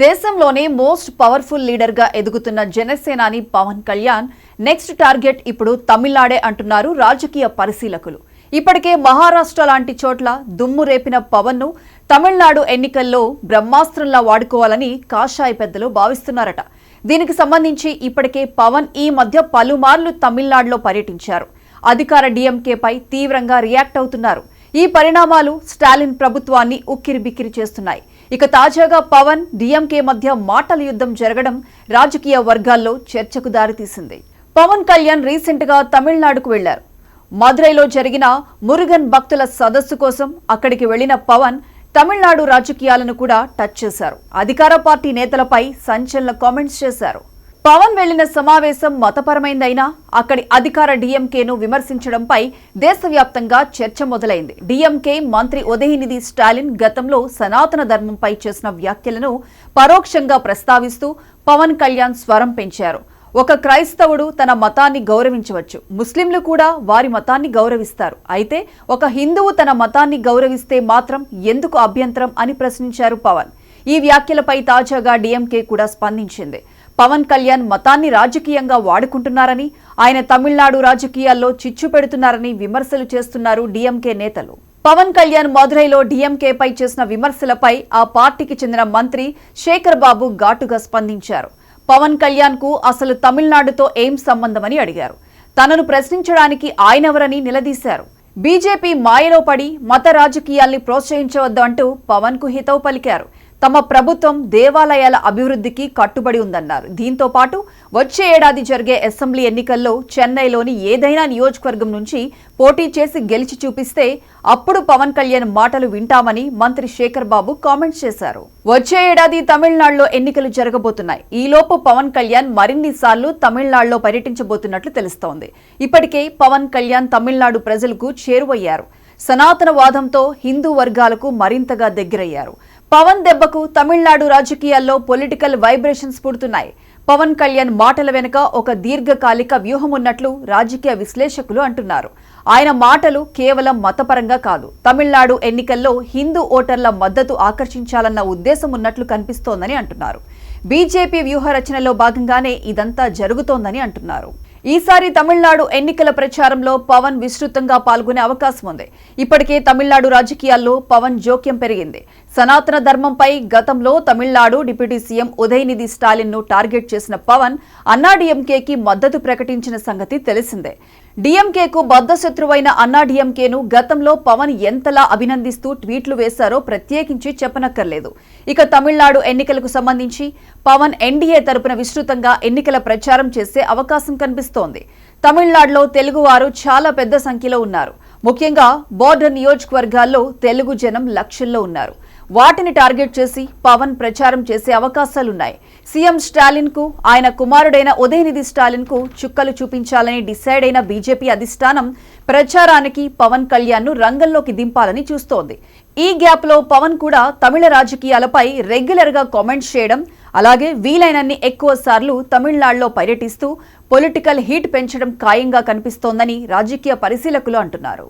దేశంలోనే most powerful leader గా ఎదుగుతున్న జనసేనాని పవన్ కళ్యాణ్ నెక్స్ట్ టార్గెట్ ఇప్పుడు తమిళనాడే అంటున్నారు రాజకీయ పరిశీలకులు. ఇప్పటికే మహారాష్ట్ర లాంటి చోట్ల దుమ్ము రేపిన పవన్ ను తమిళనాడు ఎన్నికల్లో బ్రహ్మాస్త్రంలా వాడుకోవాలని కాషాయ పెద్దలు భావిస్తున్నారట. దీనికి సంబంధించి ఇప్పటికే పవన్ ఈ మధ్య పలుమార్లు తమిళనాడులో పర్యటించారు. అధికార డీఎంకేపై తీవ్రంగా రియాక్ట్ అవుతున్నారు. ఈ పరిణామాలు స్టాలిన్ ప్రభుత్వాన్ని ఉక్కిరిబిక్కిరి చేస్తున్నాయి. ఇక తాజాగా పవన్ డీఎంకే మధ్య మాటల యుద్ధం జరగడం రాజకీయ వర్గాల్లో చర్చకు దారితీసింది. పవన్ కళ్యాణ్ రీసెంట్ గా తమిళనాడుకు వెళ్లారు. మదురైలో జరిగిన మురుగన్ భక్తుల సదస్సు కోసం అక్కడికి వెళ్లిన పవన్ తమిళనాడు రాజకీయాలను కూడా టచ్ చేశారు. అధికార పార్టీ నేతలపై సంచలన కామెంట్స్ చేశారు. పవన్ వెళ్లిన సమావేశం మతపరమైందైనా అక్కడి అధికార డీఎంకేను విమర్శించడంపై దేశవ్యాప్తంగా చర్చ మొదలైంది. డీఎంకే మంత్రి ఉదయనిధి స్టాలిన్ గతంలో సనాతన ధర్మంపై చేసిన వ్యాఖ్యలను పరోక్షంగా ప్రస్తావిస్తూ పవన్ కళ్యాణ్ స్వరం పెంచారు. ఒక క్రైస్తవుడు తన మతాన్ని గౌరవించవచ్చు, ముస్లింలు కూడా వారి మతాన్ని గౌరవిస్తారు. అయితే ఒక హిందువు తన మతాన్ని గౌరవిస్తే మాత్రం ఎందుకు అభ్యంతరం అని ప్రశ్నించారు పవన్. ఈ వ్యాఖ్యలపై తాజాగా డీఎంకే కూడా స్పందించింది. పవన్ కళ్యాణ్ మతాన్ని రాజకీయంగా వాడుకుంటున్నారని, ఆయన తమిళనాడు రాజకీయాల్లో చిచ్చు పెడుతున్నారని విమర్శలు చేస్తున్నారు డీఎంకే నేతలు. పవన్ కళ్యాణ్ మదురైలో డీఎంకేపై చేసిన విమర్శలపై ఆ పార్టీకి చెందిన మంత్రి శేఖర్ బాబు ఘాటుగా స్పందించారు. పవన్ కళ్యాణ్ కు అసలు తమిళనాడుతో ఏం సంబంధమని అడిగారు. తనను ప్రశ్నించడానికి ఆయనెవరని నిలదీశారు. బీజేపీ మాయలో పడి మత రాజకీయాల్ని ప్రోత్సహించవద్దు అంటూ పవన్ కు హితవు పలికారు. తమ ప్రభుత్వం దేవాలయాల అభివృద్ధికి కట్టుబడి ఉందన్నారు. దీంతో పాటు వచ్చే ఏడాది జరిగే అసెంబ్లీ ఎన్నికల్లో చెన్నైలోని ఏదైనా నియోజకవర్గం నుంచి పోటీ చేసి గెలిచి చూపిస్తే అప్పుడు పవన్ కళ్యాణ్ మాటలు వింటామని మంత్రి శేఖర్ బాబు కామెంట్స్ చేశారు. వచ్చే ఏడాది తమిళనాడులో ఎన్నికలు జరగబోతున్నాయి. ఈలోపు పవన్ కళ్యాణ్ మరిన్ని సార్లు తమిళనాడులో పర్యటించబోతున్నట్లు తెలుస్తోంది. ఇప్పటికే పవన్ కళ్యాణ్ తమిళనాడు ప్రజలకు చేరువయ్యారు. సనాతన వాదంతో హిందూ వర్గాలకు మరింతగా దగ్గరయ్యారు. పవన్ దెబ్బకు తమిళనాడు రాజకీయాల్లో పొలిటికల్ వైబ్రేషన్స్ పుడుతున్నాయి. పవన్ కళ్యాణ్ మాటల వెనుక ఒక దీర్ఘకాలిక వ్యూహం ఉన్నట్లు రాజకీయ విశ్లేషకులు అంటున్నారు. ఆయన మాటలు కేవలం మతపరంగా కాదు, తమిళనాడు ఎన్నికల్లో హిందూ ఓటర్ల మద్దతు ఆకర్షించాలన్న ఉద్దేశం ఉన్నట్లు కనిపిస్తోందని అంటున్నారు. బీజేపీ వ్యూహ రచనలో భాగంగానే ఇదంతా జరుగుతోందని అంటున్నారు. ఈసారి తమిళనాడు ఎన్నికల ప్రచారంలో పవన్ విస్తృతంగా పాల్గొనే అవకాశం ఉంది. ఇప్పటికే తమిళనాడు రాజకీయాల్లో పవన్ జోక్యం పెరిగింది. సనాతన ధర్మంపై గతంలో తమిళనాడు డిప్యూటీ సీఎం ఉదయనిధి స్టాలిన్ ను టార్గెట్ చేసిన పవన్ అన్నాడీఎంకేకి మద్దతు ప్రకటించిన సంగతి తెలిసిందే. డీఎంకేకు బద్ధశత్రువైన అన్నాడీఎంకేను గతంలో పవన్ ఎంతలా అభినందిస్తూ ట్వీట్లు వేశారో ప్రత్యేకించి చెప్పనక్కర్లేదు. ఇక తమిళనాడు ఎన్నికలకు సంబంధించి పవన్ ఎన్డీఏ తరపున విస్తృతంగా ఎన్నికల ప్రచారం చేసే అవకాశం కనిపిస్తోంది. తమిళనాడులో తెలుగువారు చాలా పెద్ద సంఖ్యలో ఉన్నారు. ముఖ్యంగా బోర్డర్ నియోజకవర్గాల్లో తెలుగు జనం లక్షల్లో ఉన్నారు. వాటిని టార్గెట్ చేసి పవన్ ప్రచారం చేసే అవకాశాలున్నాయి. సీఎం స్టాలిన్ కు, ఆయన కుమారుడైన ఉదయనిధి స్టాలిన్ కు చుక్కలు చూపించాలని డిసైడ్ అయిన బీజేపీ అధిష్టానం ప్రచారానికి పవన్ కళ్యాణ్ ను రంగంలోకి దింపాలని చూస్తోంది. ఈ గ్యాప్ లో పవన్ కూడా తమిళ రాజకీయాలపై రెగ్యులర్ గా కామెంట్స్ చేయడం, అలాగే వీలైనన్ని ఎక్కువ సార్లు తమిళనాడులో పర్యటిస్తూ పొలిటికల్ హీట్ పెంచడం ఖాయంగా కనిపిస్తోందని రాజకీయ పరిశీలకులు అంటున్నారు.